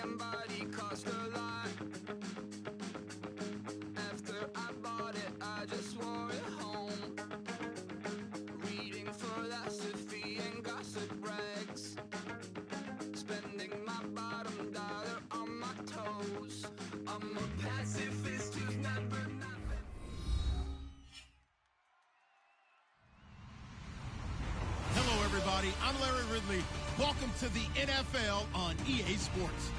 and body cost a lot. After I bought it, I just wore it home. Reading philosophy and gossip rags. Spending my bottom dollar on my toes. I'm a pacifist who's never not been. Hello, everybody. I'm Larry Ridley. Welcome to the NFL on EA Sports.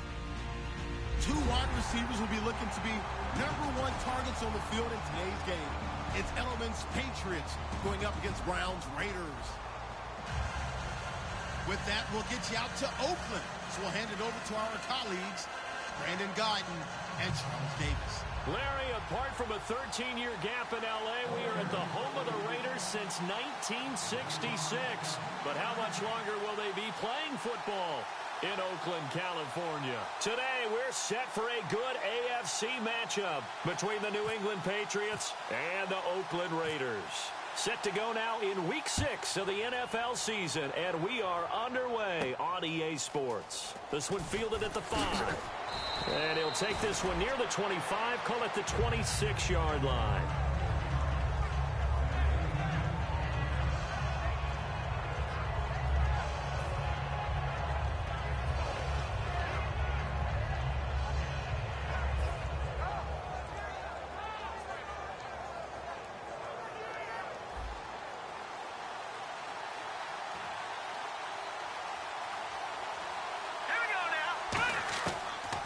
Two wide receivers will be looking to be #1 targets on the field in today's game. It's Edelman's Patriots going up against Browns Raiders. With that, we'll get you out to Oakland. So we'll hand it over to our colleagues, Brandon Guyton and Charles Davis. Larry, apart from a 13-year gap in L.A., we are at the home of the Raiders since 1966. But how much longer will they be playing football in Oakland, California? Today, we're set for a good AFC matchup between the New England Patriots and the Oakland Raiders. Set to go now in Week 6 of the NFL season, and we are underway on EA Sports. This one fielded at the 5. And he'll take this one near the 25, call it the 26-yard line.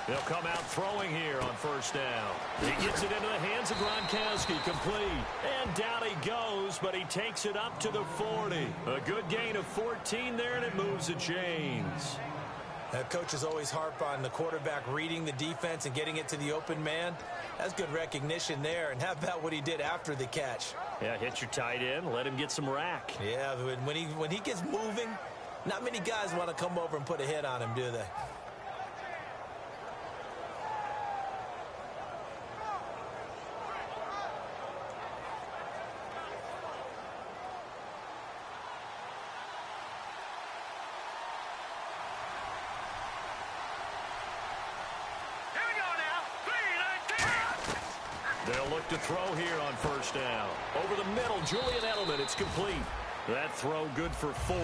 They'll come out throwing here on first down. He gets it into the hands of Gronkowski, complete. And down he goes, but he takes it up to the 40. A good gain of 14 there, and it moves the chains. Coaches always harp on the quarterback reading the defense and getting it to the open man. That's good recognition there. And how about what he did after the catch? Yeah, hit your tight end, let him get some rack. Yeah, when he gets moving, not many guys want to come over and put a hit on him, do they? They'll look to throw here on first down. Over the middle, Julian Edelman, it's complete. That throw good for 4.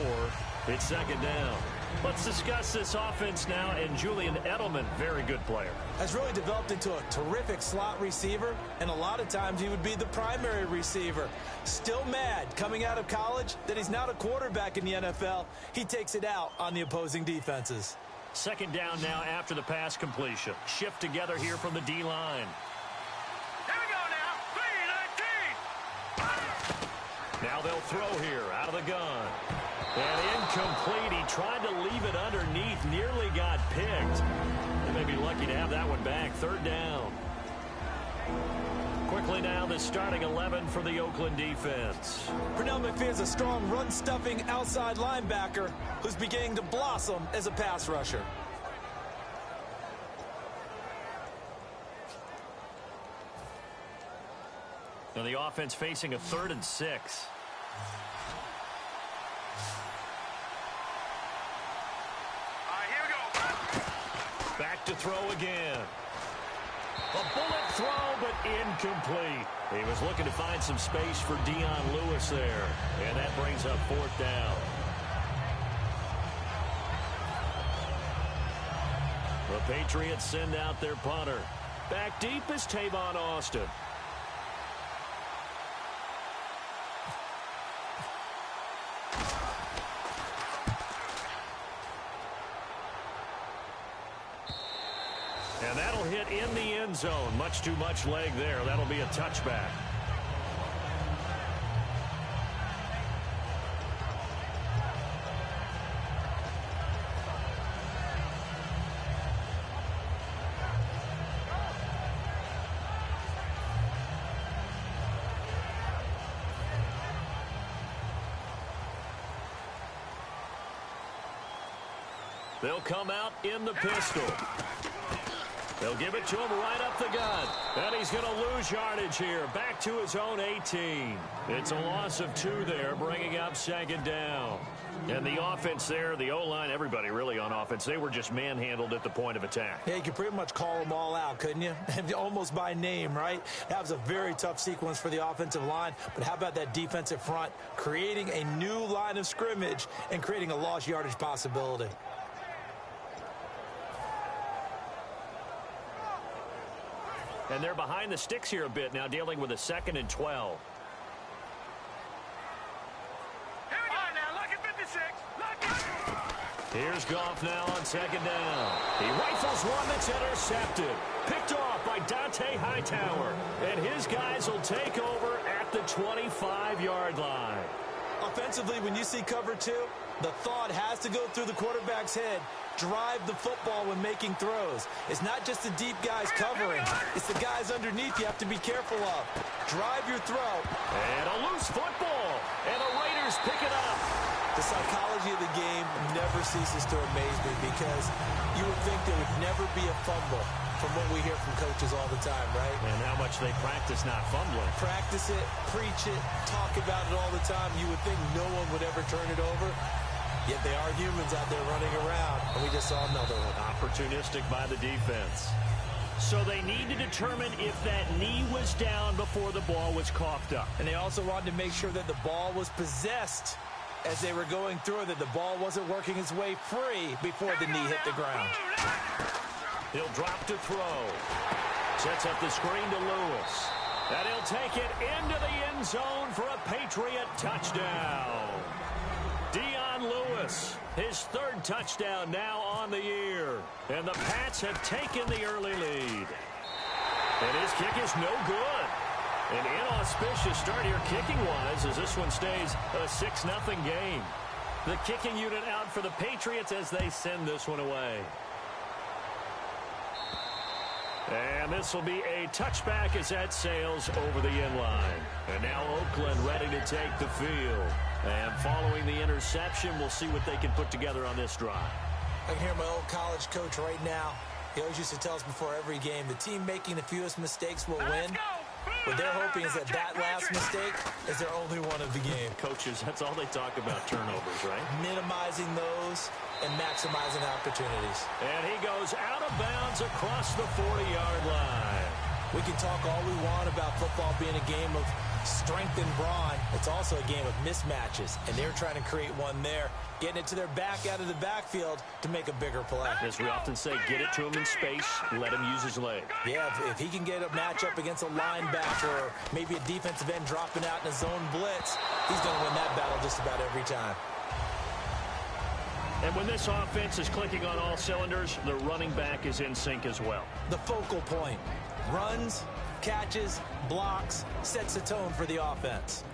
It's second down. Let's discuss this offense now, and Julian Edelman, very good player. Has really developed into a terrific slot receiver, and a lot of times he would be the primary receiver. Still mad coming out of college that he's not a quarterback in the NFL. He takes it out on the opposing defenses. Second down now after the pass completion. Shift together here from the D-line. Now they'll throw here out of the gun. And incomplete. He tried to leave it underneath. Nearly got picked. They may be lucky to have that one back. Third down. Quickly now, the starting 11 for the Oakland defense. Pernell McPhee's a strong run-stuffing outside linebacker who's beginning to blossom as a pass rusher. Now the offense facing a 3rd and 6. Here we go. Back to throw again. A bullet throw, but incomplete. He was looking to find some space for Dion Lewis there. And that brings up 4th down. The Patriots send out their punter. Back deep is Tavon Austin. And that'll hit in the end zone. Much too much leg there. That'll be a touchback. They'll come out in the pistol. They'll give it to him right up the gut. And he's going to lose yardage here. Back to his own 18. It's a loss of 2 there, bringing up second down. And the offense there, the O-line, everybody really on offense, they were just manhandled at the point of attack. Yeah, you could pretty much call them all out, couldn't you? Almost by name, right? That was a very tough sequence for the offensive line. But how about that defensive front creating a new line of scrimmage and creating a lost yardage possibility? And they're behind the sticks here a bit now, dealing with a 2nd and 12. Here's Goff now on 2nd down. He rifles one that's intercepted. Picked off by Dante Hightower. And his guys will take over at the 25-yard line. Offensively, when you see cover 2, the thought has to go through the quarterback's head. Drive the football when making throws. It's not just the deep guys covering. It's the guys underneath you have to be careful of. Drive your throw. And a loose football. And the Raiders pick it up. The psychology of the game never ceases to amaze me because you would think there would never be a fumble from what we hear from coaches all the time, right? And how much they practice not fumbling. Practice it, preach it, talk about it all the time. You would think no one would ever turn it over. Yet they are humans out there running around, and we just saw another one. Opportunistic by the defense. So they need to determine if that knee was down before the ball was coughed up. And they also wanted to make sure that the ball was possessed as they were going through, that the ball wasn't working its way free before the knee hit the ground. He'll drop to throw. Sets up the screen to Lewis. And he'll take it into the end zone for a Patriot touchdown. Dion Lewis, his 3rd touchdown now on the year. And the Pats have taken the early lead. And his kick is no good. An inauspicious start here kicking-wise as this one stays a 6-0 game. The kicking unit out for the Patriots as they send this one away. And this will be a touchback as that sails over the end line. And now Oakland ready to take the field. And following the interception, we'll see what they can put together on this drive. I can hear my old college coach right now. He always used to tell us before every game, the team making the fewest mistakes will win. What they're hoping is that last mistake is their only one of the game. Coaches, that's all they talk about, turnovers, right? Minimizing those and maximizing opportunities. And he goes out of bounds across the 40-yard line. We can talk all we want about football being a game of strength and brawn. It's also a game of mismatches, and they're trying to create one there, getting it to their back out of the backfield to make a bigger play. As we often say, get it to him in space, let him use his leg. Yeah, if he can get a matchup against a linebacker or maybe a defensive end dropping out in a zone blitz, he's going to win that battle just about every time. And when this offense is clicking on all cylinders, the running back is in sync as well. The focal point. Runs, catches, blocks, sets the tone for the offense.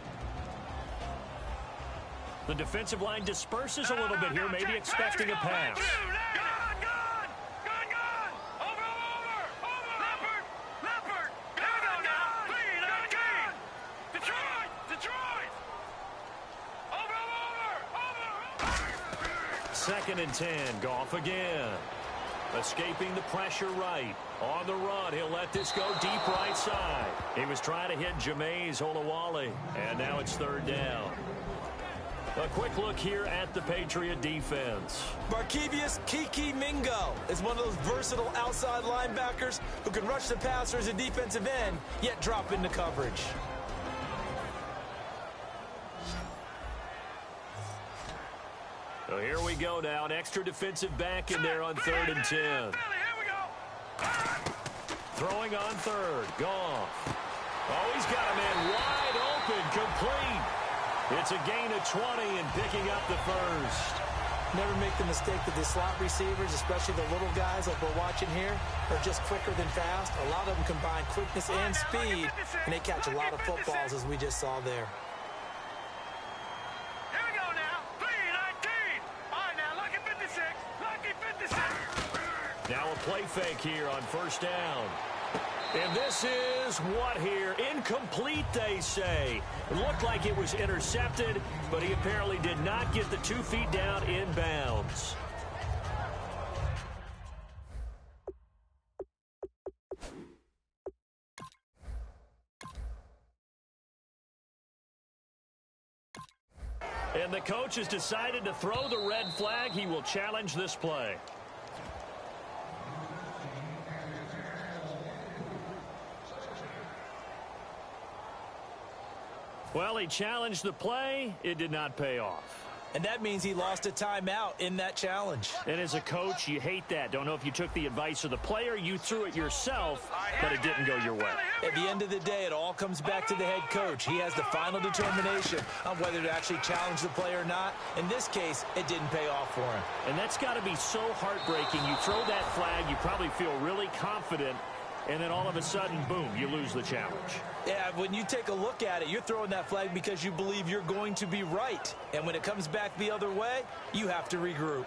The defensive line disperses a little bit here, maybe expecting a pass. Second and 10, Goff again. Escaping the pressure right. On the run, he'll let this go deep right side. He was trying to hit Jameis Olawale, and now it's 3rd down. A quick look here at the Patriot defense. Markevius Kiki Mingo is one of those versatile outside linebackers who can rush the passer as a defensive end, yet drop into coverage. So here we go now. An extra defensive back in there on 3rd and 10. Throwing on 3rd. Goff. Oh, he's got a man wide open, complete. It's a gain of 20 and picking up the first. Never make the mistake that the slot receivers, especially the little guys like we're watching here, are just quicker than fast. A lot of them combine quickness and speed, and they catch a lot of footballs, as we just saw there. Here we go now. 3-19. All right, now, lucky 56. Lucky 56. Now a play fake here on 1st down. And this is what here? Incomplete, they say. It looked like it was intercepted, but he apparently did not get the 2 feet down in bounds. And the coach has decided to throw the red flag. He will challenge this play. Well, he challenged the play. It did not pay off. And that means he lost a timeout in that challenge. And as a coach, you hate that. Don't know if you took the advice of the player, you threw it yourself, but it didn't go your way. At the end of the day, it all comes back to the head coach. He has the final determination on whether to actually challenge the play or not. In this case, it didn't pay off for him. And that's got to be so heartbreaking. You throw that flag, you probably feel really confident, and then all of a sudden, boom, you lose the challenge. Yeah, when you take a look at it, you're throwing that flag because you believe you're going to be right. And when it comes back the other way, you have to regroup.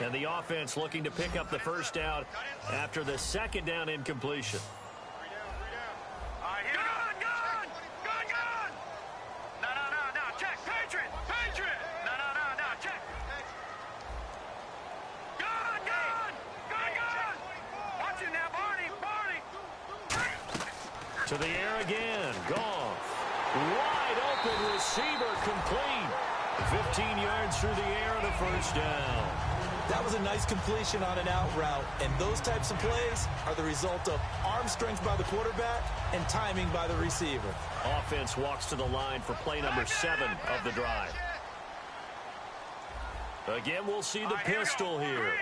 And the offense looking to pick up the first down after the second down incompletion. To the air again. Goff. Wide open receiver complete. 15 yards through the air and a first down. That was a nice completion on an out route. And those types of plays are the result of arm strength by the quarterback and timing by the receiver. Offense walks to the line for play number 7 of the drive. Again, we'll see the pistol here.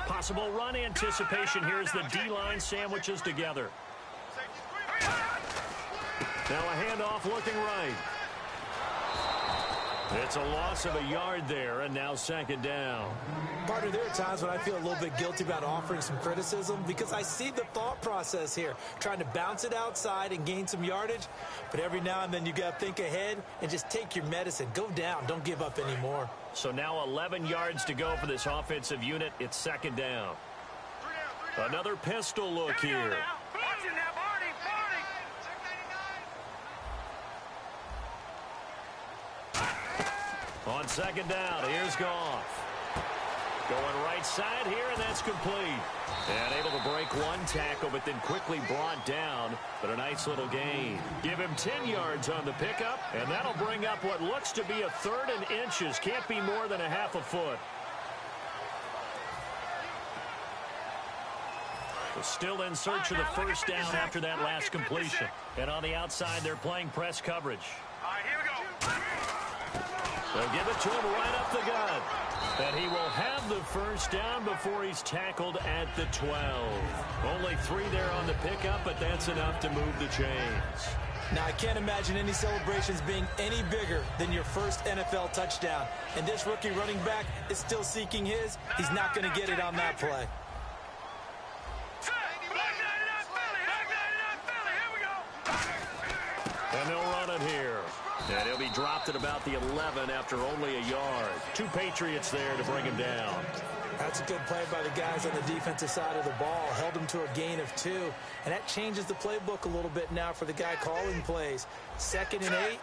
Possible run anticipation here as the D-line sandwiches together. Now a handoff looking right. It's a loss of a yard there, and now second down. Partner, there are times when I feel a little bit guilty about offering some criticism because I see the thought process here, trying to bounce it outside and gain some yardage. But every now and then you got to think ahead and just take your medicine. Go down. Don't give up anymore. So now 11 yards to go for this offensive unit. It's second down. Another pistol look here. On second down, here's Goff. Going right side here, and that's complete. And able to break one tackle, but then quickly brought down. But a nice little gain. Give him 10 yards on the pickup, and that'll bring up what looks to be a 3rd and inches. Can't be more than a half a foot. Still in search of the first down after that last completion. And on the outside, they're playing press coverage. All right, here we go. They'll give it to him right up the gut. And he will have the first down before he's tackled at the 12. Only 3 there on the pickup, but that's enough to move the chains. Now, I can't imagine any celebrations being any bigger than your first NFL touchdown. And this rookie running back is still seeking his. He's not going to get it on that play. And they'll run it here. And he'll be dropped at about the 11 after only a yard. 2 Patriots there to bring him down. That's a good play by the guys on the defensive side of the ball. Held him to a gain of 2. And that changes the playbook a little bit now for the guy calling plays. 2nd and 8.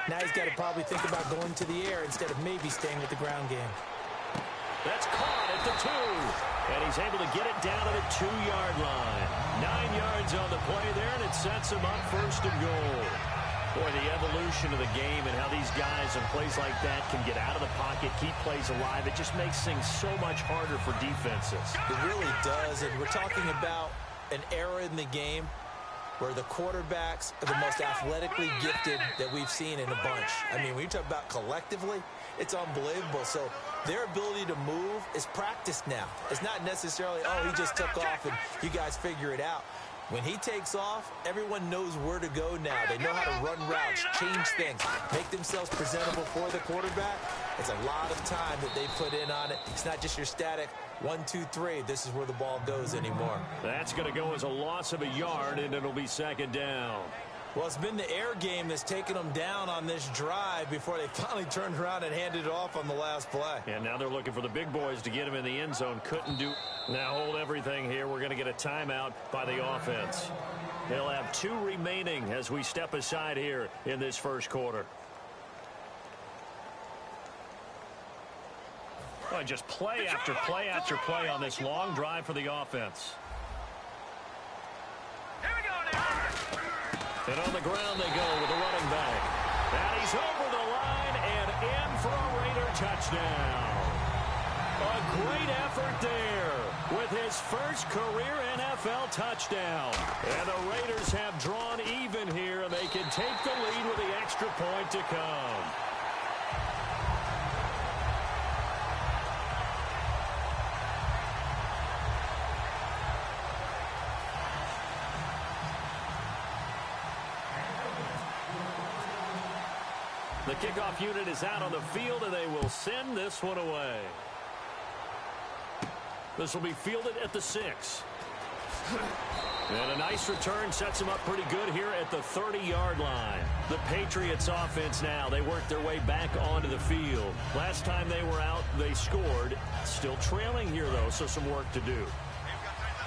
Now he's got to probably think about going to the air instead of maybe staying with the ground game. That's caught at the 2. And he's able to get it down to the 2-yard line. 9 yards on the play there, and it sets him up 1st and goal. Boy, the evolution of the game and how these guys in plays like that can get out of the pocket, keep plays alive, it just makes things so much harder for defenses. It really does, and we're talking about an era in the game where the quarterbacks are the most athletically gifted that we've seen in a bunch. I mean, when you talk about collectively, it's unbelievable. So their ability to move is practiced now. It's not necessarily, oh, he just took off and you guys figure it out. When he takes off, everyone knows where to go now. They know how to run routes, change things, make themselves presentable for the quarterback. It's a lot of time that they put in on it. It's not just your static 1, 2, 3. This is where the ball goes anymore. That's going to go as a loss of a yard, and it'll be second down. Well, it's been the air game that's taken them down on this drive before they finally turned around and handed it off on the last play. And now they're looking for the big boys to get him in the end zone. Couldn't do. Now hold everything here. We're going to get a timeout by the offense. They'll have 2 remaining as we step aside here in this first quarter. Well, just play after play after play on this long drive for the offense. And on the ground they go with the running back. And he's over the line and in for a Raider touchdown. A great effort there with his first career NFL touchdown. And the Raiders have drawn even here, and they can take the lead with the extra point to come. The kickoff unit is out on the field, and they will send this one away. This will be fielded at the 6. And a nice return sets them up pretty good here at the 30-yard line. The Patriots offense now, they work their way back onto the field. Last time they were out, they scored. Still trailing here, though, so some work to do.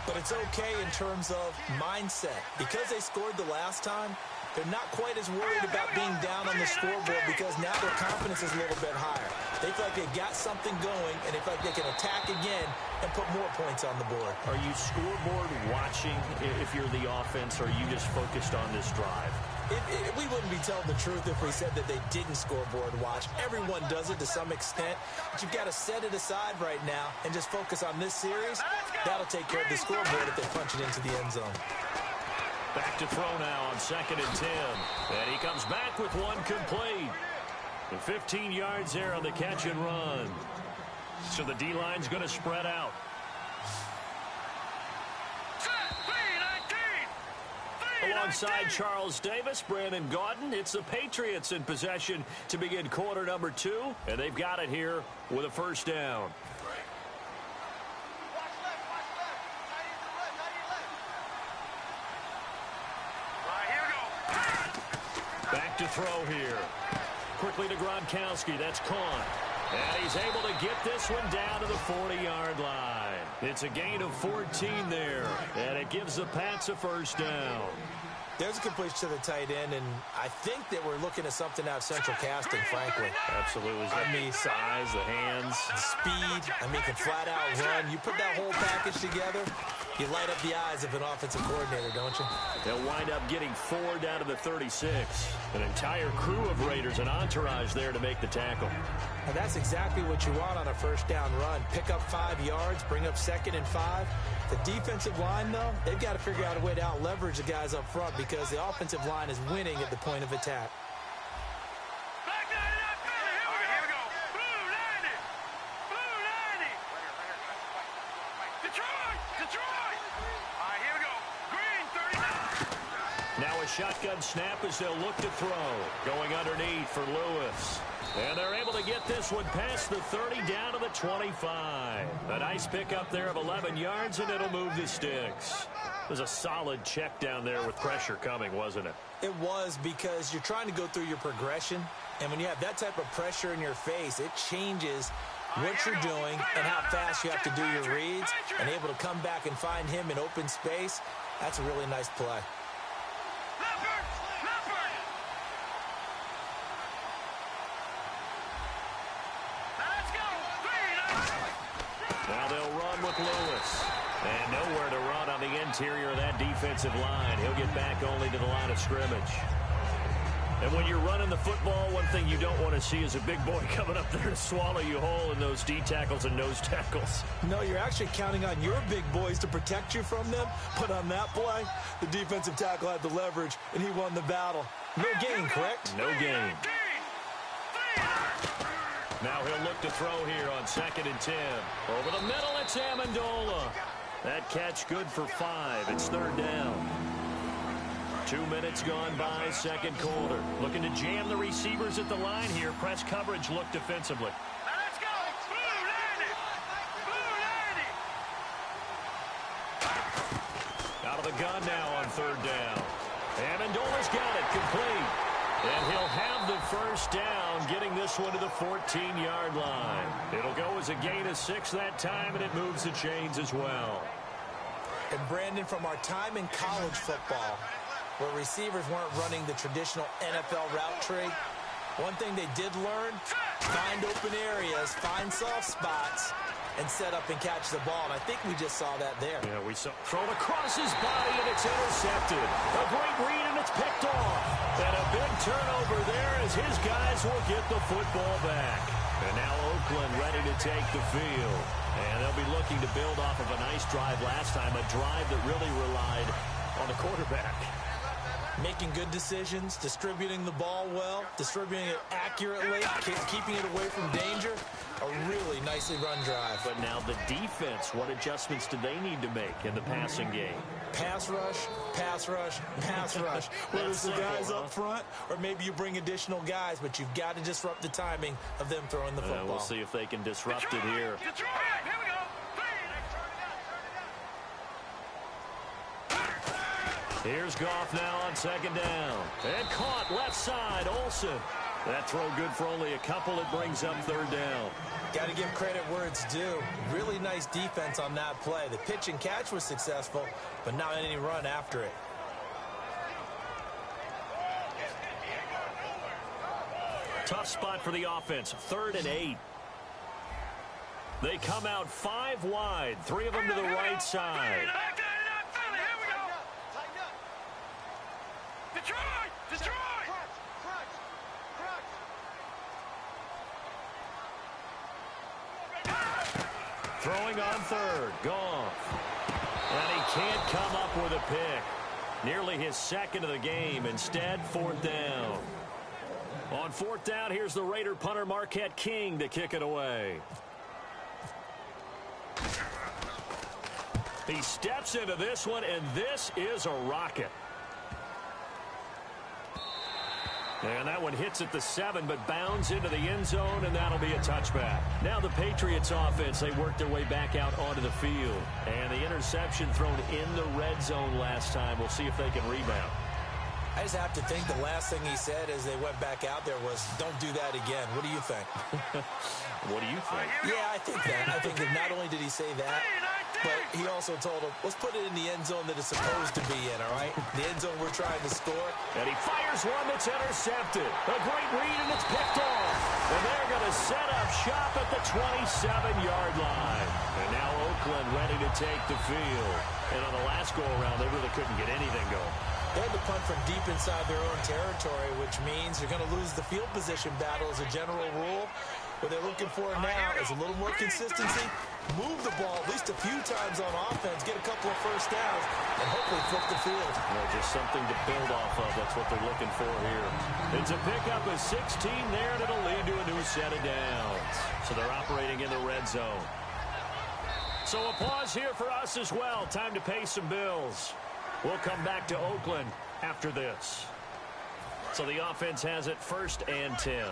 But it's okay in terms of mindset. Because they scored the last time, they're not quite as worried about being down on the scoreboard because now their confidence is a little bit higher. They feel like they've got something going, and they feel like they can attack again and put more points on the board. Are you scoreboard watching if you're the offense, or are you just focused on this drive? We wouldn't be telling the truth if we said that they didn't scoreboard watch. Everyone does it to some extent, but you've got to set it aside right now and just focus on this series. That'll take care of the scoreboard if they punch it into the end zone. Back to throw now on 2nd and 10. And he comes back with one complete. And 15 yards there on the catch and run. So the D-line's going to spread out. Alongside Charles Davis, Brandon Gaudin, it's the Patriots in possession to begin quarter number 2. And they've got it here with a first down. Back to throw here. Quickly to Gronkowski. That's caught. And he's able to get this one down to the 40-yard line. It's a gain of 14 there. And it gives the Pats a first down. There's a completion to the tight end, and I think that we're looking at something out of central casting, frankly. Absolutely. I mean, size, the hands. The speed. I mean, can flat out run. You put that whole package together, you light up the eyes of an offensive coordinator, don't you? They'll wind up getting 4 down to the 36. An entire crew of Raiders, an entourage there to make the tackle. And that's exactly what you want on a first down run. Pick up 5 yards, bring up 2nd and 5. The defensive line, though, they've got to figure out a way to out-leverage the guys up front because the offensive line is winning at the point of attack. Now a shotgun snap as they'll look to throw. Going underneath for Lewis. And they're able to get this one past the 30 down to the 25. A nice pickup there of 11 yards, and it'll move the sticks. It was a solid check down there with pressure coming, wasn't it? It was, because you're trying to go through your progression, and when you have that type of pressure in your face, it changes what you're doing and how fast you have to do your reads, and able to come back and find him in open space. That's a really nice play. Now they'll run with Lewis. And nowhere to run on the interior of that defensive line. He'll get back only to the line of scrimmage. And when you're running the football, one thing you don't want to see is a big boy coming up there to swallow you whole in those D tackles and nose tackles. No, you're actually counting on your big boys to protect you from them. But on that play, the defensive tackle had the leverage, and he won the battle. No gain, correct? No gain. Now he'll look to throw here on 2nd and 10. Over the middle, it's Amendola. That catch good for 5. It's 3rd down. 2 minutes gone by, second quarter. Looking to jam the receivers at the line here. Press coverage look defensively. Let's go! Blue landing! Blue landing! Out of the gun now on 3rd down. Amendola's got it complete. And he'll have the first down, getting this one to the 14-yard line. It'll go as a gain of 6 that time, and it moves the chains as well. And Brandon, from our time in college football, where receivers weren't running the traditional NFL route tree, one thing they did learn, find open areas, find soft spots, and set up and catch the ball. And I think we just saw that there. Yeah, we saw thrown across his body, and it's intercepted. A great read and a it's picked off. And a big turnover there as his guys will get the football back. And now Oakland ready to take the field. And they'll be looking to build off of a nice drive last time, a drive that really relied on the quarterback. Making good decisions, distributing the ball well, distributing it accurately, keeping it away from danger. A really nicely run drive. But now the defense, what adjustments do they need to make in the passing game? Pass rush, pass rush, pass rush. Whether it's the guys up front or maybe you bring additional guys, but you've got to disrupt the timing of them throwing the football. We'll see if they can disrupt it here. Detroit, here we go. Here's Goff now on second down. And caught left side, Olsen. That throw good for only a couple. It brings up third down. Got to give credit where it's due. Really nice defense on that play. The pitch and catch was successful, but not any run after it. Tough spot for the offense. 3rd and 8. They come out 5 wide. 3 of them to the right side. Detroit! Throwing on 3rd. Goff. And he can't come up with a pick. Nearly his 2nd of the game. Instead, 4th down. On 4th down, here's the Raider punter Marquette King to kick it away. He steps into this one, and this is a rocket. And that one hits at the 7, but bounds into the end zone, and that'll be a touchback. Now the Patriots offense, they worked their way back out onto the field. And the interception thrown in the red zone last time. We'll see if they can rebound. I just have to think the last thing he said as they went back out there was, don't do that again. What do you think? What do you think? Yeah, I think that. I think that not only did he say that, but he also told him, let's put it in the end zone that it's supposed to be in, all right? The end zone we're trying to score. And he fires one that's intercepted. A great read, and it's picked off. And they're going to set up shop at the 27-yard line. And now Oakland ready to take the field. And on the last go-around, they really couldn't get anything going. They had to punt from deep inside their own territory, which means you're going to lose the field position battle as a general rule. What they're looking for now is a little more consistency, move the ball at least a few times on offense, get a couple of first downs, and hopefully flip the field. Just something to build off of. That's what they're looking for here. It's a pickup of 16 there, and it'll lead to a new set of downs. So they're operating in the red zone. So a pause here for us as well. Time to pay some bills. We'll come back to Oakland after this. So the offense has it 1st and 10.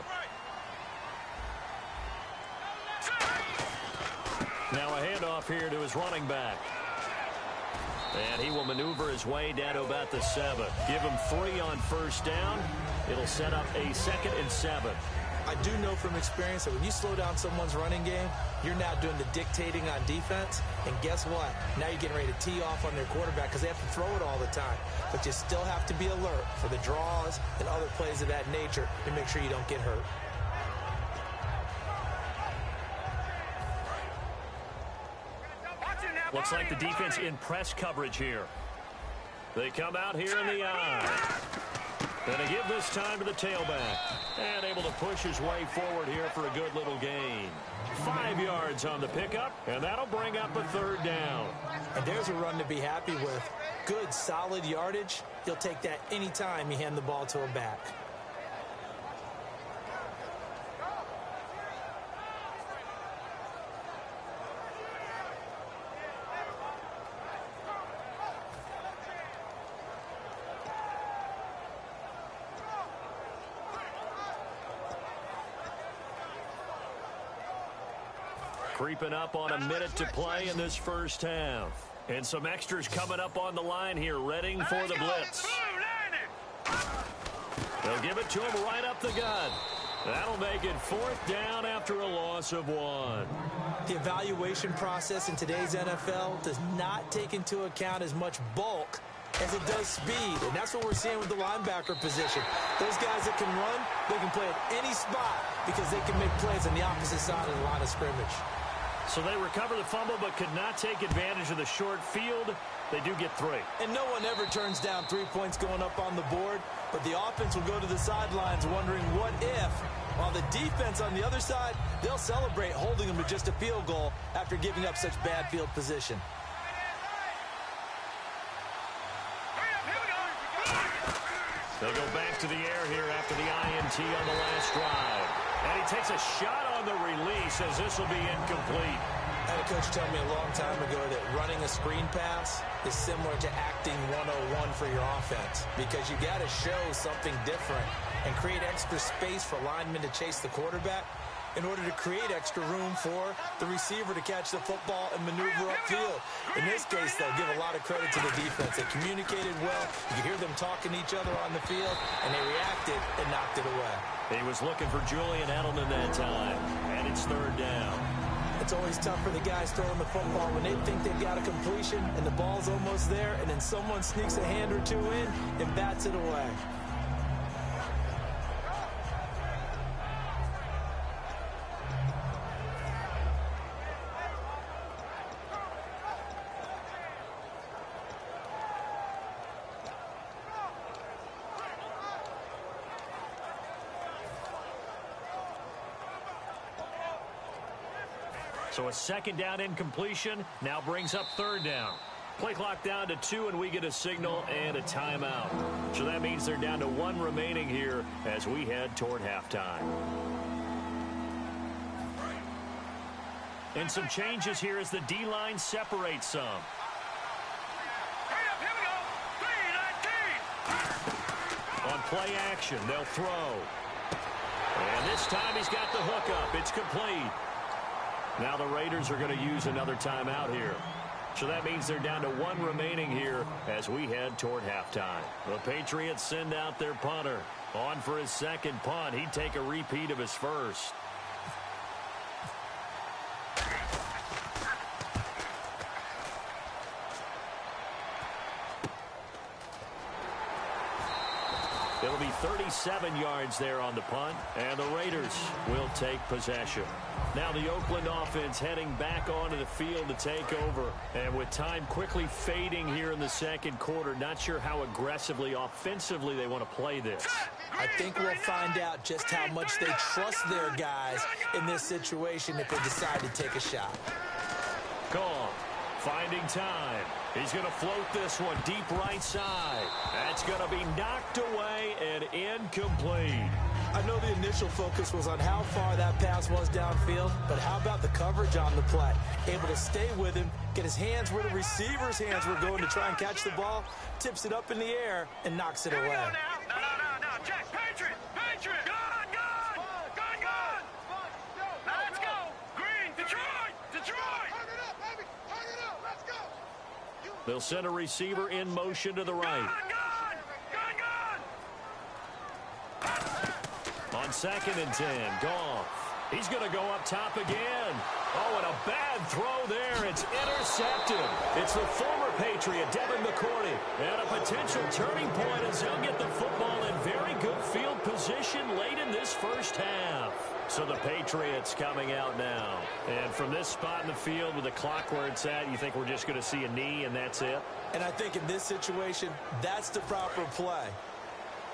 Now a handoff here to his running back. And he will maneuver his way down to about the 7. Give him 3 on 1st down. It'll set up a 2nd and 7. I do know from experience that when you slow down someone's running game, you're now doing the dictating on defense. And guess what? Now you're getting ready to tee off on their quarterback because they have to throw it all the time. But you still have to be alert for the draws and other plays of that nature to make sure you don't get hurt. Looks like the defense in press coverage here. They come out here in the eye. Going to give this time to the tailback. And able to push his way forward here for a good little gain. 5 yards on the pickup, and that'll bring up a 3rd down. And there's a run to be happy with. Good, solid yardage. He'll take that anytime you hand the ball to a back. Creeping up on a minute to play in this first half. And some extras coming up on the line here, readying for the blitz. They'll give it to him right up the gut. That'll make it 4th down after a loss of 1. The evaluation process in today's NFL does not take into account as much bulk as it does speed. And that's what we're seeing with the linebacker position. Those guys that can run, they can play at any spot because they can make plays on the opposite side of the line of scrimmage. So they recover the fumble but could not take advantage of the short field They do get 3. And no one ever turns down 3 points going up on the board, but the offense will go to the sidelines wondering what if, while the defense on the other side, they'll celebrate holding them to just a field goal after giving up such bad field position. They'll go back to the air here after the INT on the last drive. And he takes a shot on the release as this will be incomplete. I had a coach tell me a long time ago that running a screen pass is similar to acting 101 for your offense, because you got to show something different and create extra space for linemen to chase the quarterback in order to create extra room for the receiver to catch the football and maneuver upfield. In this case, they'll give a lot of credit to the defense. They communicated well. You could hear them talking to each other on the field, and they reacted and knocked it away. He was looking for Julian Edelman that time, and it's 3rd down. It's always tough for the guys throwing the football when they think they've got a completion and the ball's almost there, and then someone sneaks a hand or two in and bats it away. So a 2nd down incompletion now brings up 3rd down. Play clock down to 2, and we get a signal and a timeout. So that means they're down to 1 remaining here as we head toward halftime. And some changes here as the D-line separates some. On play action, they'll throw. And this time he's got the hook up. It's complete. Now the Raiders are going to use another timeout here. So that means they're down to 1 remaining here as we head toward halftime. The Patriots send out their punter. On for his 2nd punt. He'd take a repeat of his first. It'll be 37 yards there on the punt, and the Raiders will take possession. Now the Oakland offense heading back onto the field to take over. And with time quickly fading here in the 2nd quarter, not sure how aggressively, offensively they want to play this. I think we'll find out just how much they trust their guys in this situation if they decide to take a shot. Call. Finding time. He's going to float this one deep right side. That's going to be knocked away and incomplete. I know the initial focus was on how far that pass was downfield, but how about the coverage on the play? Able to stay with him, get his hands where the receiver's hands were going to try and catch the ball, tips it up in the air, and knocks it away. No. Check. Patriot. Gun. Now let's go. Green. Detroit. Turn it up. Let's go. They'll send a receiver in motion to the right. Gun. On 2nd and 10, Goff. He's going to go up top again. Oh, and a bad throw there. It's intercepted. It's the former Patriot, Devin McCourty. And a potential turning point as they'll get the football in very good field position late in this first half. So the Patriots coming out now. And from this spot in the field with the clock where it's at, you think we're just going to see a knee and that's it? And I think in this situation, that's the proper play.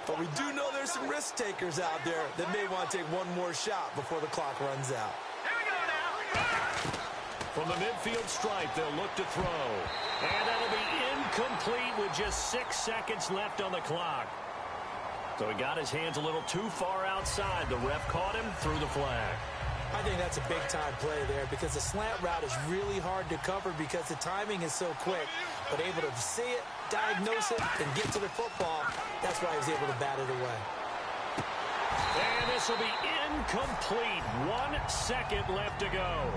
But we do know there's some risk takers out there that may want to take one more shot before the clock runs out. Here we go now. From the midfield stripe, they'll look to throw. And that'll be incomplete with just 6 seconds left on the clock. So he got his hands a little too far outside. The ref caught him, threw the flag. I think that's a big-time play there because the slant route is really hard to cover because the timing is so quick. But able to see it, diagnose it, and get to the football, that's why he was able to bat it away. And this will be incomplete. 1 second left to go.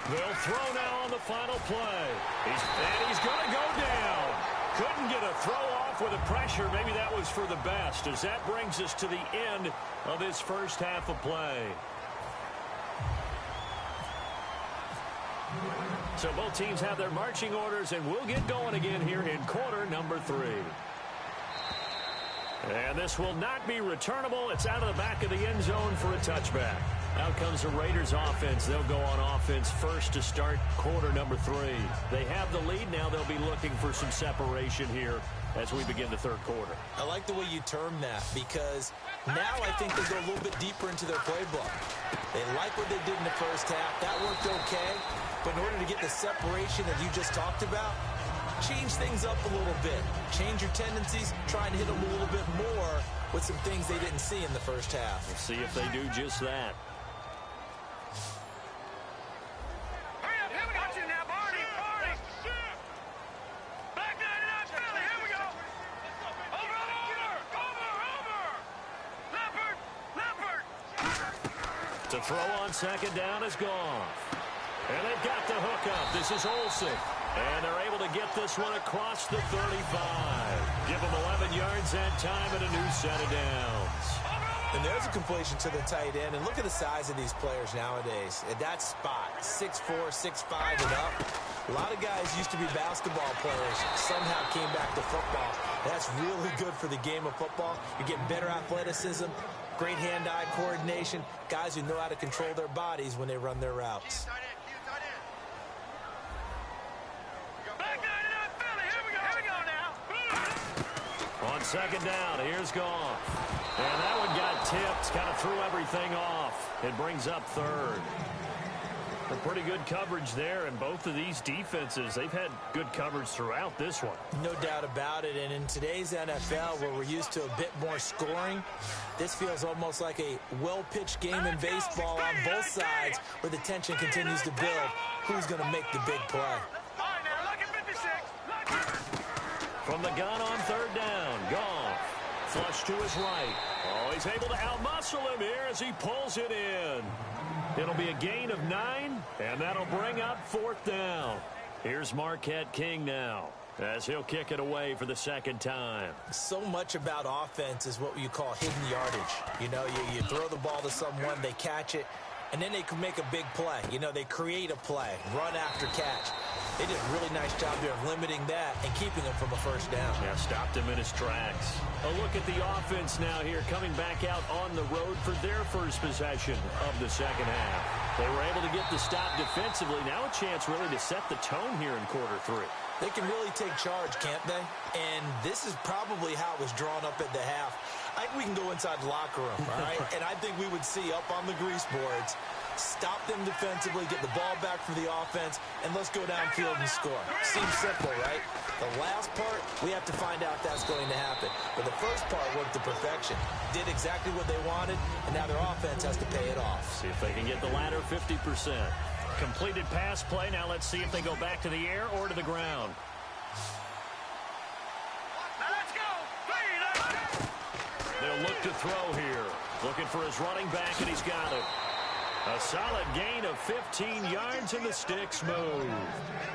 They'll throw now on the final play. He's going to go down. Couldn't get a throw off with the pressure. Maybe that was for the best, as that brings us to the end of this first half of play. So both teams have their marching orders, and we'll get going again here in quarter number 3. And this will not be returnable. It's out of the back of the end zone for a touchback. Out comes the Raiders offense. They'll go on offense first to start quarter number 3. They have the lead. Now they'll be looking for some separation here as we begin the third quarter. I like the way you term that, because now I think they go a little bit deeper into their playbook. They like what they did in the first half. That worked okay. But in order to get the separation that you just talked about, change things up a little bit. Change your tendencies, try and hit them a little bit more with some things they didn't see in the first half. We'll see if they do just that. To throw on second down is Goff. And they've got the hookup. This is Olsen. And they're able to get this one across the 35. Give them 11 yards that time and a new set of downs. And there's a completion to the tight end. And look at the size of these players nowadays. At that spot, 6'4", 6'5", and up. A lot of guys used to be basketball players. Somehow came back to football. That's really good for the game of football. You're getting better athleticism, great hand-eye coordination, guys who know how to control their bodies when they run their routes. On second down, here's Goff. And that one got tipped, kind of threw everything off. It brings up third. A pretty good coverage there, and both of these defenses, they've had good coverage throughout this one. No doubt about it, and in today's NFL, where we're used to a bit more scoring, this feels almost like a well-pitched game in baseball on both sides, where the tension continues to build. Who's going to make the big play? From the gun on third down, Goff. Flush to his right. Oh, he's able to outmuscle him here as he pulls it in. It'll be a gain of 9, and that'll bring up fourth down. Here's Marquette King now, as he'll kick it away for the second time. So much about offense is what you call hidden yardage. You know, you throw the ball to someone, they catch it, and then they can make a big play. You know, they create a play, run after catch. They did a really nice job there of limiting that and keeping him from a first down. Yeah, stopped him in his tracks. A look at the offense now here, coming back out on the road for their first possession of the second half. They were able to get the stop defensively. Now a chance really to set the tone here in quarter 3. They can really take charge, can't they? And this is probably how it was drawn up at the half. I think we can go inside the locker room, all right? And I think we would see up on the grease boards, stop them defensively, get the ball back for the offense, and let's go downfield and score. Seems simple, right? The last part, we have to find out if that's going to happen. But the first part worked to perfection. Did exactly what they wanted, and now their offense has to pay it off. See if they can get the latter 50%. Completed pass play. Now let's see if they go back to the air or to the ground. Let's go! They'll look to throw here. Looking for his running back, and he's got it. A solid gain of 15 yards, and the sticks move.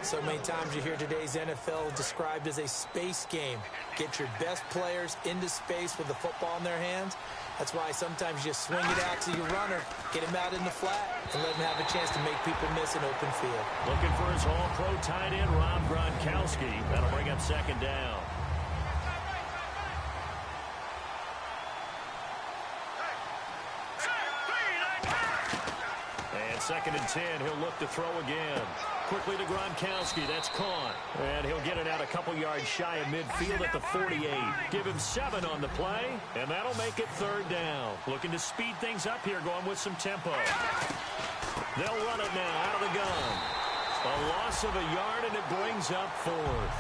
So many times you hear today's NFL described as a space game. Get your best players into space with the football in their hands. That's why sometimes you just swing it out to your runner, get him out in the flat, and let him have a chance to make people miss an open field. Looking for his all-pro tight end, Rob Gronkowski. That'll bring up second down. And second and 10, he'll look to throw again. Quickly to Gronkowski, that's caught. And he'll get it out a couple yards shy of midfield at the 48. Give him 7 on the play, and that'll make it third down. Looking to speed things up here, going with some tempo. They'll run it now out of the gun. A loss of a yard, and it brings up fourth.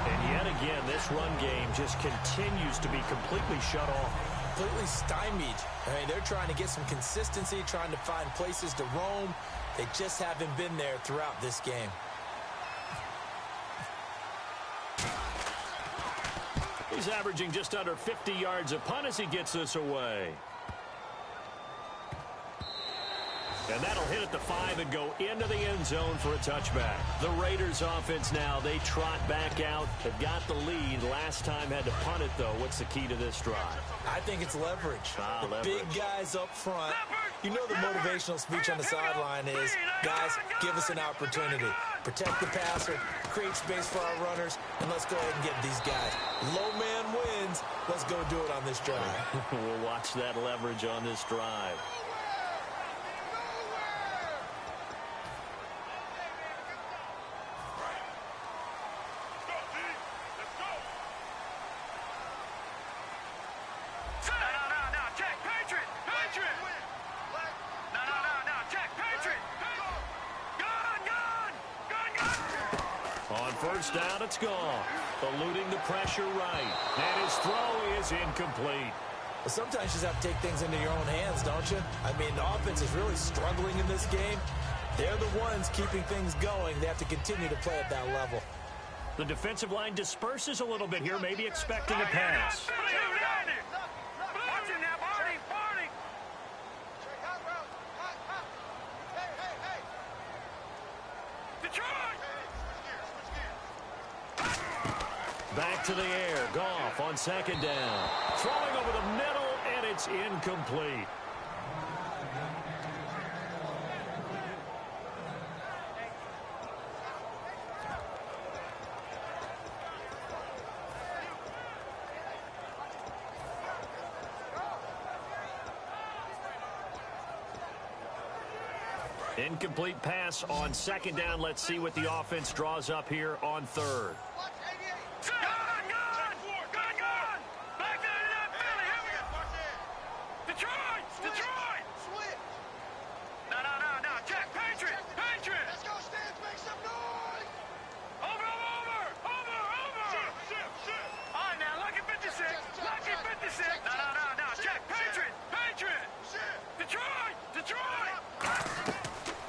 And yet again, this run game just continues to be completely shut off. Completely stymied. I mean, they're trying to get some consistency, trying to find places to roam. They just haven't been there throughout this game. He's averaging just under 50 yards a punt as he gets this away. And that'll hit at the 5 and go into the end zone for a touchback. The Raiders offense now, they trot back out. They've got the lead. Last time had to punt it, though. What's the key to this drive? I think it's leverage. Leverage. Big guys up front. You know the motivational speech on the sideline is, guys, give us an opportunity. Protect the passer, create space for our runners, and let's go ahead and get these guys. Low man wins. Let's go do it on this drive. We'll watch that leverage on this drive. First down, it's gone. Eluding the pressure right. And his throw is incomplete. Well, sometimes you just have to take things into your own hands, don't you? I mean, the offense is really struggling in this game. They're the ones keeping things going. They have to continue to play at that level. The defensive line disperses a little bit here, maybe expecting a pass. Back to the air. Goff on second down. Throwing over the middle, and it's incomplete. Incomplete pass on second down. Let's see what the offense draws up here on third.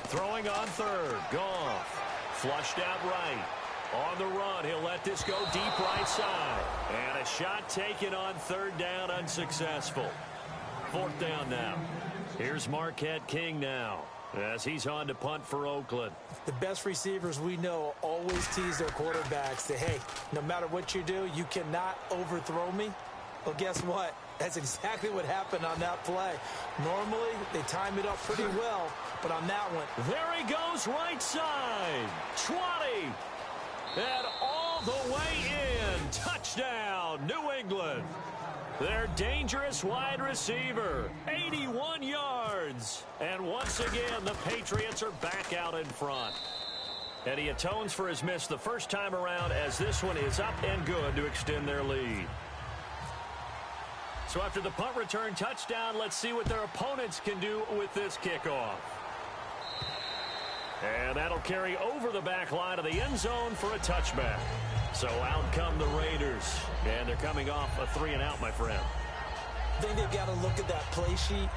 Throwing on third. Goff. Flushed out right. On the run, he'll let this go deep right side. And a shot taken on third down, unsuccessful. Fourth down now. Here's Marquette King now, as he's on to punt for Oakland. The best receivers we know always tease their quarterbacks. Say, hey, no matter what you do, you cannot overthrow me. Well, guess what? That's exactly what happened on that play. Normally, they time it up pretty well, but on that one. There he goes, right side. 20. And all the way in. Touchdown, New England. Their dangerous wide receiver. 81 yards. And once again, the Patriots are back out in front. And he atones for his miss the first time around, as this one is up and good to extend their lead. So after the punt return touchdown, let's see what their opponents can do with this kickoff. And that'll carry over the back line of the end zone for a touchback. So out come the Raiders. And they're coming off a 3-and-out, my friend. I think they've got to look at that play sheet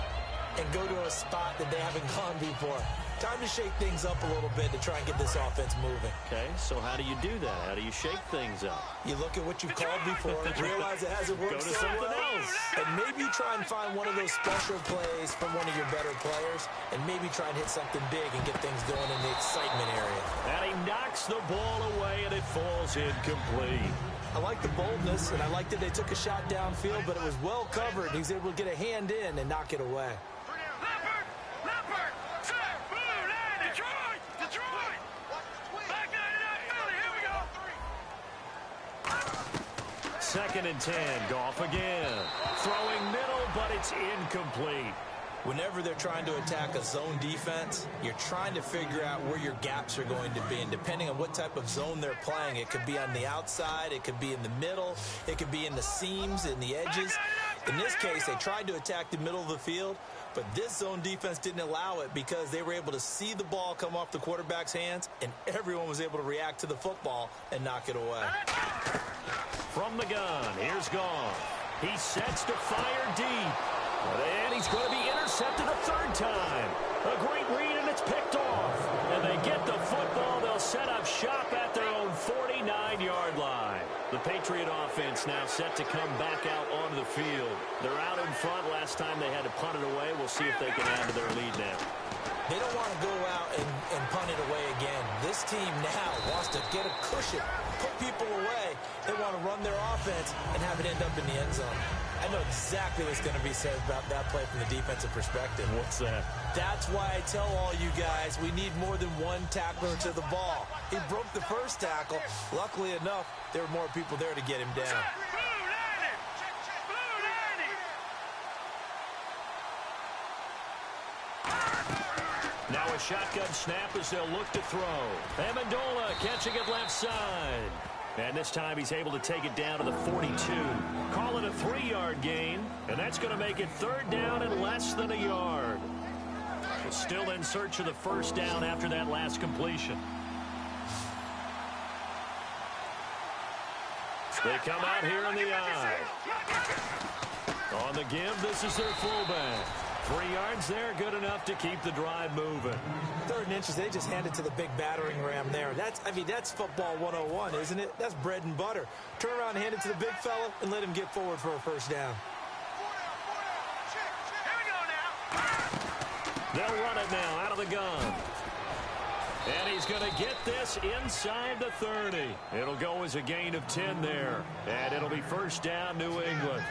and go to a spot that they haven't gone before. Time to shake things up a little bit to try and get this offense moving. Okay, so how do you do that? How do you shake things up? You look at what you've called before and realize it hasn't worked so something well. else. And maybe try and find one of those special plays from one of your better players, and maybe try and hit something big and get things going in the excitement area. And he knocks the ball away, and it falls incomplete. I like the boldness, and I like that they took a shot downfield, but it was well covered. He was able to get a hand in and knock it away. Second and 10. Goff again. Throwing middle, but it's incomplete. Whenever they're trying to attack a zone defense, you're trying to figure out where your gaps are going to be. And depending on what type of zone they're playing, it could be on the outside, it could be in the middle, it could be in the seams, in the edges. In this case, they tried to attack the middle of the field, but this zone defense didn't allow it because they were able to see the ball come off the quarterback's hands, and everyone was able to react to the football and knock it away. From the gun, here's Goff. He sets to fire deep. And he's going to be intercepted a third time. A great read, and it's picked off. And they get the football. They'll set up shop at their own 49-yard line. The Patriot offense now set to come back out onto the field. They're out in front. Last time they had to punt it away. We'll see if they can add to their lead now. They don't want to go out and punt it away again. This team now wants to get a cushion, put people away. They want to run their offense and have it end up in the end zone. I know exactly what's going to be said about that play from the defensive perspective. What's that? That's why I tell all you guys we need more than one tackler to the ball. He broke the first tackle. Luckily enough, there were more people there to get him down. Now a shotgun snap as they'll look to throw. Amendola catching it left side. And this time he's able to take it down to the 42. Call it a 3-yard gain, and that's going to make it 3rd down and less than a yard. Still in search of the first down after that last completion. They come out here in the eye. On the give, this is their fullback. 3 yards there, good enough to keep the drive moving. 3rd and inches, they just hand it to the big battering ram there. That's football 101, isn't it? That's bread and butter. Turn around and hand it to the big fella and let him get forward for a first down. They'll run it now out of the gun. And he's going to get this inside the 30. It'll go as a gain of 10 there. And it'll be first down, New England.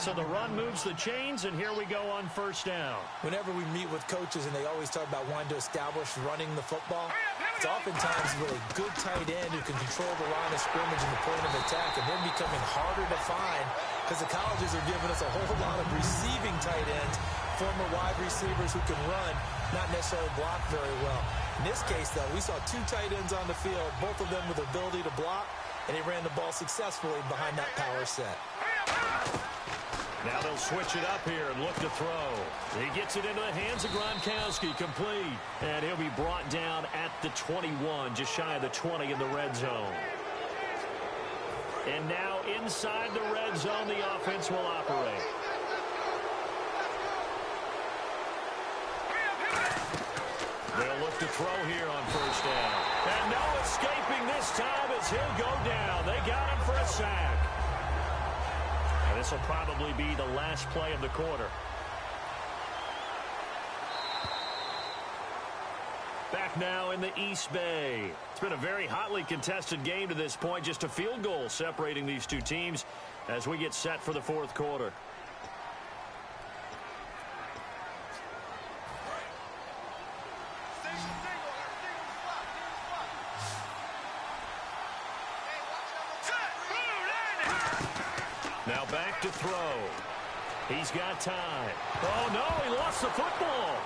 So the run moves the chains, and here we go on first down. Whenever we meet with coaches and they always talk about wanting to establish running the football, it's oftentimes really good tight end who can control the line of scrimmage and the point of attack, and they're becoming harder to find because the colleges are giving us a whole lot of receiving tight ends, former wide receivers who can run, not necessarily block very well. In this case, though, we saw 2 tight ends on the field, both of them with the ability to block, and he ran the ball successfully behind that power set. Now they'll switch it up here and look to throw. He gets it into the hands of Gronkowski, complete. And he'll be brought down at the 21, just shy of the 20 in the red zone. And now inside the red zone, the offense will operate. They'll look to throw here on first down. And no escaping this time as he'll go down. They got him for a sack. And this will probably be the last play of the quarter. Back now in the East Bay. It's been a very hotly contested game to this point. Just a field goal separating these two teams as we get set for the fourth quarter. Now back to throw. He's got time. Oh, no, he lost the football.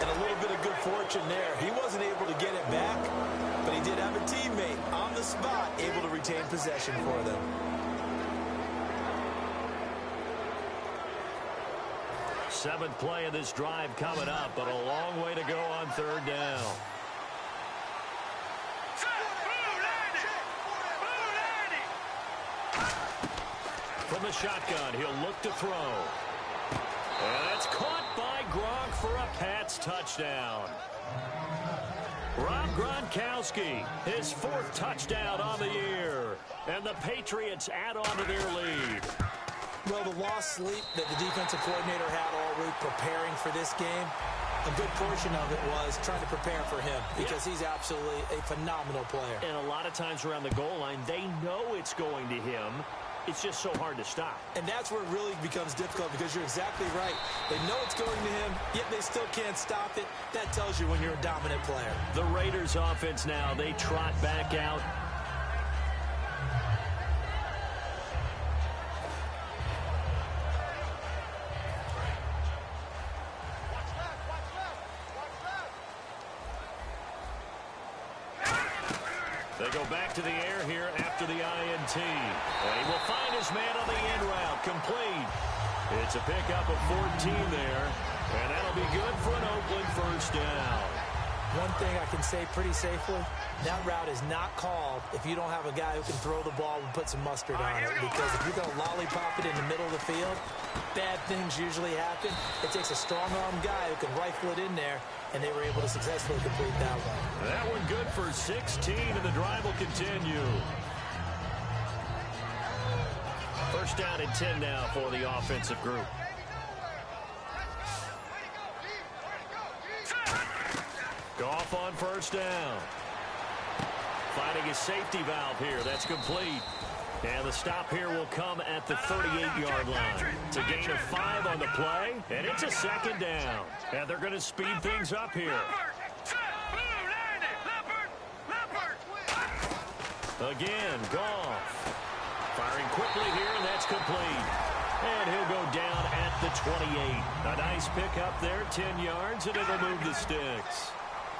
And a little bit of good fortune there. He wasn't able to get it back, but he did have a teammate on the spot able to retain possession for them. Seventh play of this drive coming up, but a long way to go on third down. From the shotgun, he'll look to throw. And that's caught by Gronk for a Pats touchdown. Rob Gronkowski, his 4th touchdown on the year. And the Patriots add on to their lead. Well, the lost sleep that the defensive coordinator had all week preparing for this game, a good portion of it was trying to prepare for him because he's absolutely a phenomenal player. And a lot of times around the goal line, they know it's going to him. It's just so hard to stop. And that's where it really becomes difficult because you're exactly right. They know it's going to him, yet they still can't stop it. That tells you when you're a dominant player. The Raiders offense now, they trot back out. They go back to the air here after the INT. And he will find his man on the end route. Complete. It's a pickup of 14 there. And that'll be good for an Oakland first down. One thing I can say pretty safely, that route is not called if you don't have a guy who can throw the ball and put some mustard on it. Because if you're going to lollipop it in the middle of the field, bad things usually happen. It takes a strong-arm guy who can rifle it in there, and they were able to successfully complete that one. That one good for 16, and the drive will continue. First down and 10 now for the offensive group. Goff on first down. Finding his safety valve here. That's complete. And the stop here will come at the 38-yard line. It's a gain of 5 on the play, and it's a second down. And they're going to speed things up here. Again, Goff. Firing quickly here, and that's complete. And he'll go down at the 28. A nice pickup there, 10 yards, and it'll move the sticks.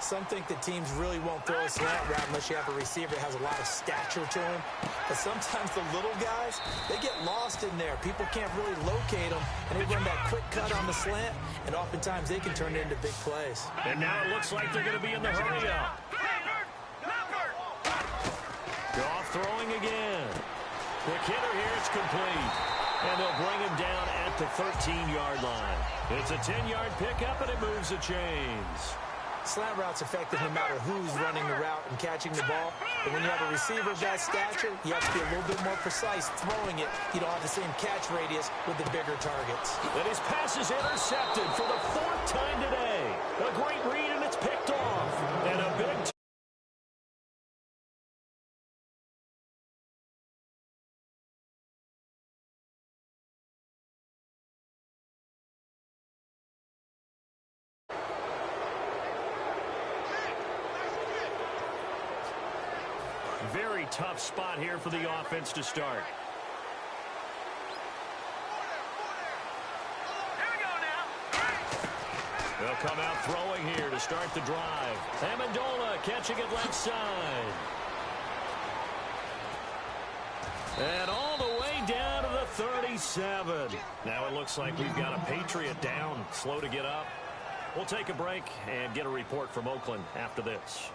Some think that teams really won't throw a slant route unless you have a receiver that has a lot of stature to him. But sometimes the little guys, they get lost in there. People can't really locate them, and they run that quick cut on the slant, and oftentimes they can turn it into big plays. And now it looks like they're going to be in the hurry-up. Goff throwing again. Quick hitter here, it's complete. And they'll bring him down at the 13-yard line. It's a 10-yard pickup, and it moves the chains. Slant route's effective no matter who's running the route and catching the ball. But when you have a receiver of that stature, you have to be a little bit more precise throwing it. You don't have the same catch radius with the bigger targets. And his pass is intercepted for the 4th time today. A great read, and it's picked off. And a big very tough spot here for the offense to start. Here we go now. They'll come out throwing here to start the drive. Amendola catching it left side. And all the way down to the 37. Now it looks like we've got a Patriot down, slow to get up. We'll take a break and get a report from Oakland after this.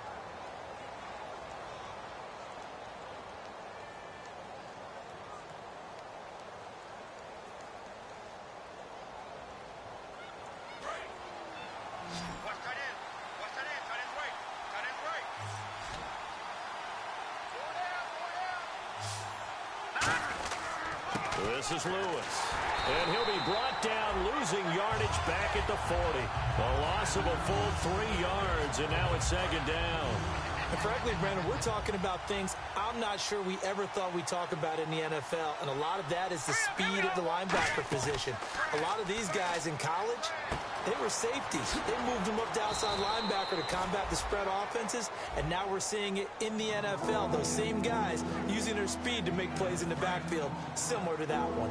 This is Lewis. And he'll be brought down, losing yardage back at the 40. A loss of a full 3 yards, and now it's second down. And frankly, Brandon, we're talking about things I'm not sure we ever thought we'd talk about in the NFL, and a lot of that is the speed at the linebacker position. A lot of these guys in college, they were safeties. They moved them up to outside linebacker to combat the spread offenses, and now we're seeing it in the NFL. Those same guys using their speed to make plays in the backfield, similar to that one.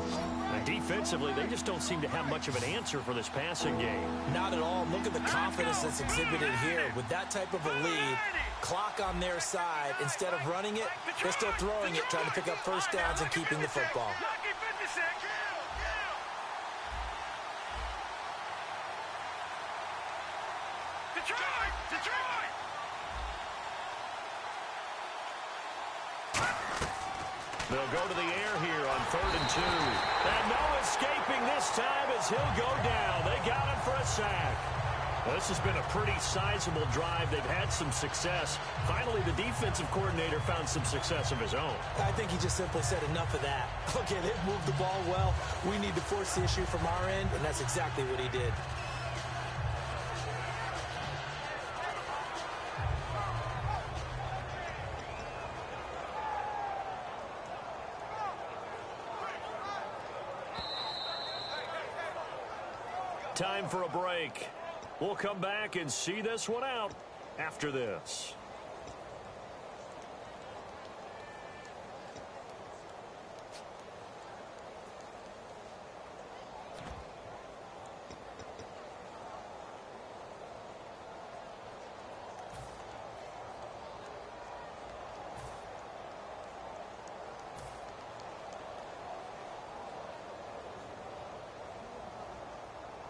And defensively, they just don't seem to have much of an answer for this passing game. Not at all. Look at the confidence that's exhibited here. With that type of a lead, clock on their side, instead of running it, they're still throwing it, trying to pick up first downs and keeping the football. They'll go to the air here on 3rd and 2. And no escaping this time as he'll go down. They got him for a sack. Well, this has been a pretty sizable drive. They've had some success. Finally, the defensive coordinator found some success of his own. I think he just simply said enough of that. Okay, they've moved the ball well. We need to force the issue from our end, and that's exactly what he did. Time for a break. We'll come back and see this one out after this.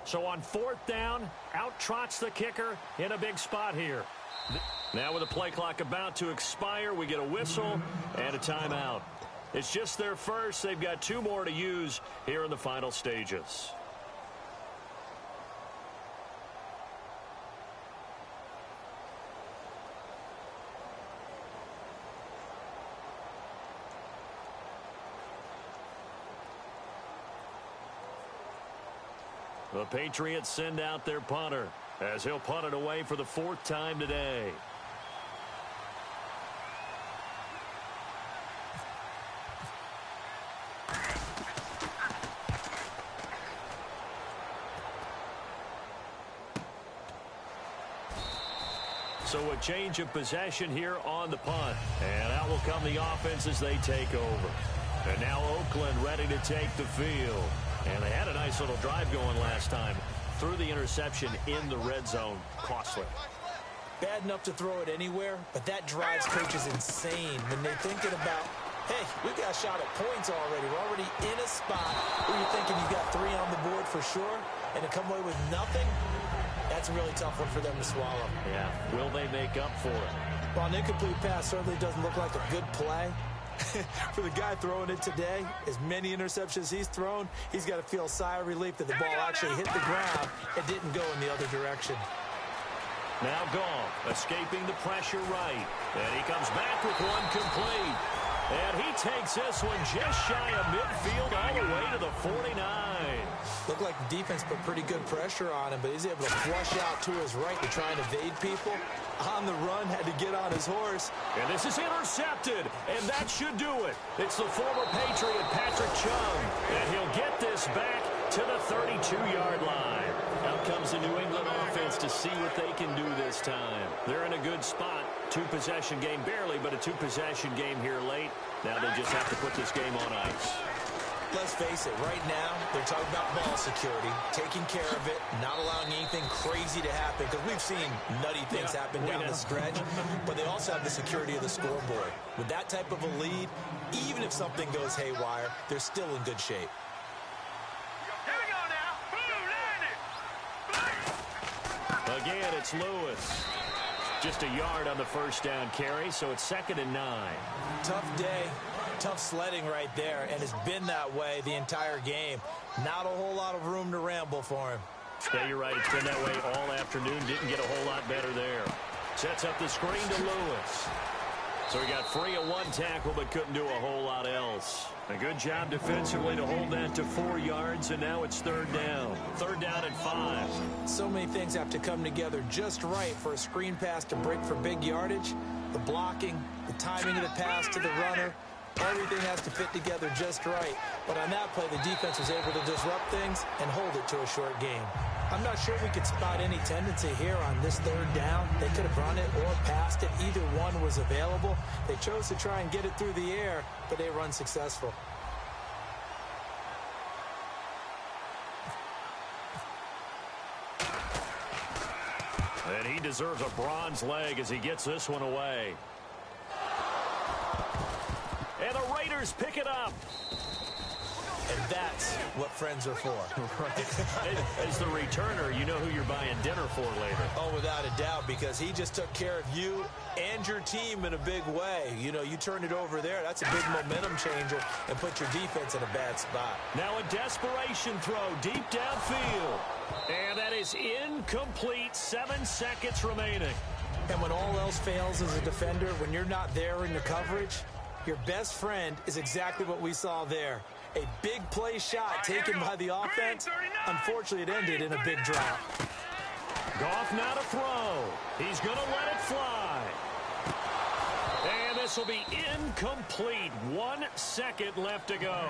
So on 4th down, out trots the kicker in a big spot here. Now with the play clock about to expire, we get a whistle and a timeout. It's just their first. They've got 2 more to use here in the final stages. The Patriots send out their punter. as he'll punt it away for the 4th time today. So a change of possession here on the punt. And out will come the offense as they take over. And now Oakland ready to take the field. And they had a nice little drive going last time. Threw the interception in the red zone. Costly. Bad enough to throw it anywhere, but that drives coaches insane when they're thinking about, hey, we got a shot at points already. We're already in a spot where you're thinking you got 3 on the board for sure, and to come away with nothing, that's a really tough one for them to swallow. Yeah, will they make up for it? While an incomplete pass certainly doesn't look like a good play, for the guy throwing it today, as many interceptions he's thrown, he's got to feel a sigh of relief that the ball actually hit the ground and didn't go in the other direction. Now Goff escaping the pressure right. And he comes back with one complete. And he takes this one just shy of midfield all the way to the 49. Looked like the defense put pretty good pressure on him, but he's able to flush out to his right to try and evade people. On the run, had to get on his horse. And this is intercepted, and that should do it. It's the former Patriot, Patrick Chung, and he'll get this back to the 32-yard line. Out comes the New England offense to see what they can do this time. They're in a good spot. 2-possession game, barely, but a 2-possession game here late. Now they just have to put this game on ice. Let's face it, right now, they're talking about ball security, taking care of it, not allowing anything crazy to happen, because we've seen nutty things happen down the stretch, but they also have the security of the scoreboard. With that type of a lead, even if something goes haywire, they're still in good shape. Here we go now. Boom, Again, it's Lewis. Just a yard on the first down carry, so it's 2nd and 9. Tough day, tough sledding right there, and it's been that way the entire game. Not a whole lot of room to ramble for him. Yeah, you're right. It's been that way all afternoon. Didn't get a whole lot better there. Sets up the screen to Lewis. So he got free of 1 tackle, but couldn't do a whole lot else. A good job defensively to hold that to 4 yards, and now it's 3rd down. 3rd down and 5. So many things have to come together just right for a screen pass to break for big yardage. The blocking, the timing of the pass to the runner, everything has to fit together just right. But on that play, the defense was able to disrupt things and hold it to a short game. I'm not sure we could spot any tendency here on this 3rd down. They could have run it or passed it. Either one was available. They chose to try and get it through the air, but they were unsuccessful. And he deserves a bronze leg as he gets this one away. And the Raiders pick it up. And that's what friends are for. Right. As the returner, you know who you're buying dinner for later. Oh, without a doubt, because he just took care of you and your team in a big way. You know, you turn it over there, that's a big momentum changer, and put your defense in a bad spot. Now a desperation throw deep downfield. And that is incomplete. 7 seconds remaining. And when all else fails as a defender, when you're not there in the coverage, your best friend is exactly what we saw there. A big play shot taken by the offense. Unfortunately, it ended in a big drop. Goff now to throw. He's going to let it fly. And this will be incomplete. 1 second left to go.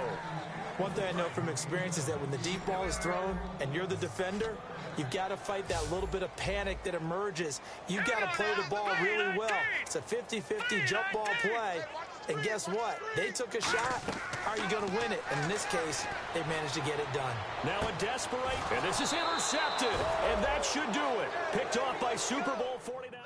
One thing I know from experience is that when the deep ball is thrown and you're the defender, you've got to fight that little bit of panic that emerges. You've got to play the ball really well. It's a 50-50 jump ball play. And guess what? They took a shot. How are you going to win it? And in this case, they managed to get it done. Now a desperate, and this is intercepted. And that should do it. Picked off by Super Bowl 49.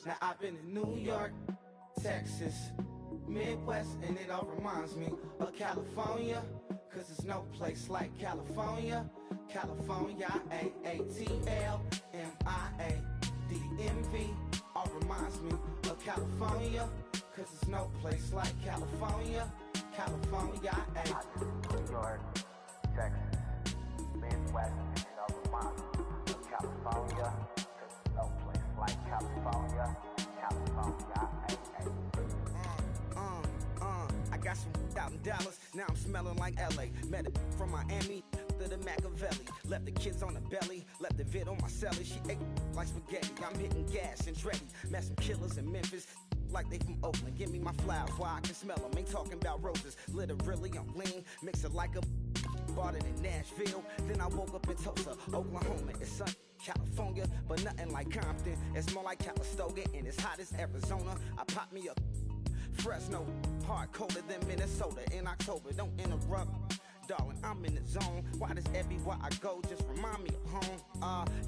Now I've been to New York, Texas, Midwest, and it all reminds me of California, cause there's no place like California. California, AATLMIADDMV, all reminds me of California, cause there's no place like California. California, New York, Texas, Midwest, and it all reminds me of California, cause there's no place like California. California, I got some out in Dallas, now I'm smelling like LA. Met it from Miami to the Machiavelli. Left the kids on the belly, left the vid on my celly. She ate like spaghetti, I'm hitting gas and Dreddy. Met some killers in Memphis, like they from Oakland. Give me my flowers while I can smell them. Ain't talking about roses, literally I'm lean. Mix it like a bought it in Nashville. Then I woke up in Tulsa, Oklahoma. It's sun, California, but nothing like Compton. It's more like Calistoga and it's hot as Arizona. I pop me up Fresno, hard colder than Minnesota in October. Don't interrupt, darling, I'm in the zone. Why does everywhere I go just remind me of home?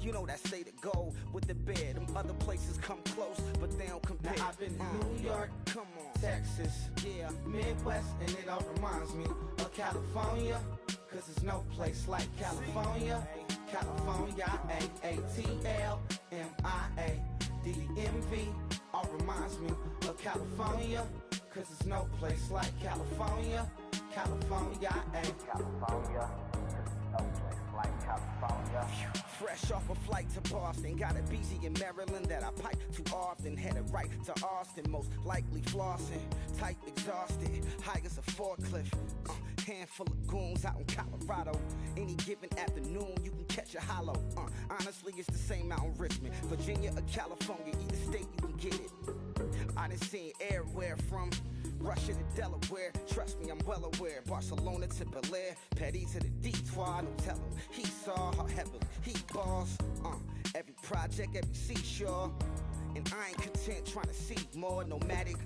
You know that say to go with the bed. Them other places come close, but they don't compare. Now I've been to New York, come on, Texas, yeah, Midwest, and it all reminds me of California, cause there's no place like California. California, AATLMIADDMV, all reminds me of California, cause there's no place like California. California, California, cause there's no place like California. Fresh off a flight to Boston, got a BZ in Maryland that I pipe too often. Headed right to Austin, most likely flossing. Tight, exhausted, high as a forklift. Handful of goons out in Colorado. Any given afternoon, you can catch a hollow. Honestly, it's the same out in Richmond, Virginia or California. Either state, you can get it. I done seen everywhere from Russia to Delaware. Trust me, I'm well aware. Barcelona to Bel Air, Petty to the Detroit. Don't tell him he saw how heavily he balls. Every project, every seashore. And I ain't content trying to see more nomadic.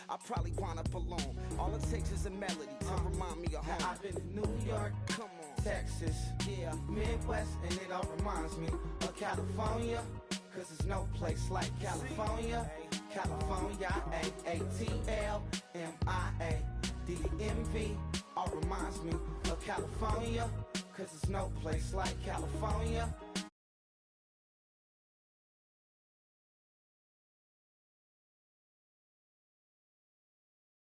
I probably wind up alone. All it takes is a melody to remind me of home. Now I've been to New York, come on, Texas, yeah, Midwest, and it all reminds me of California, cause there's no place like California. California, AATLMIADDMV, all reminds me of California, cause there's no place like California.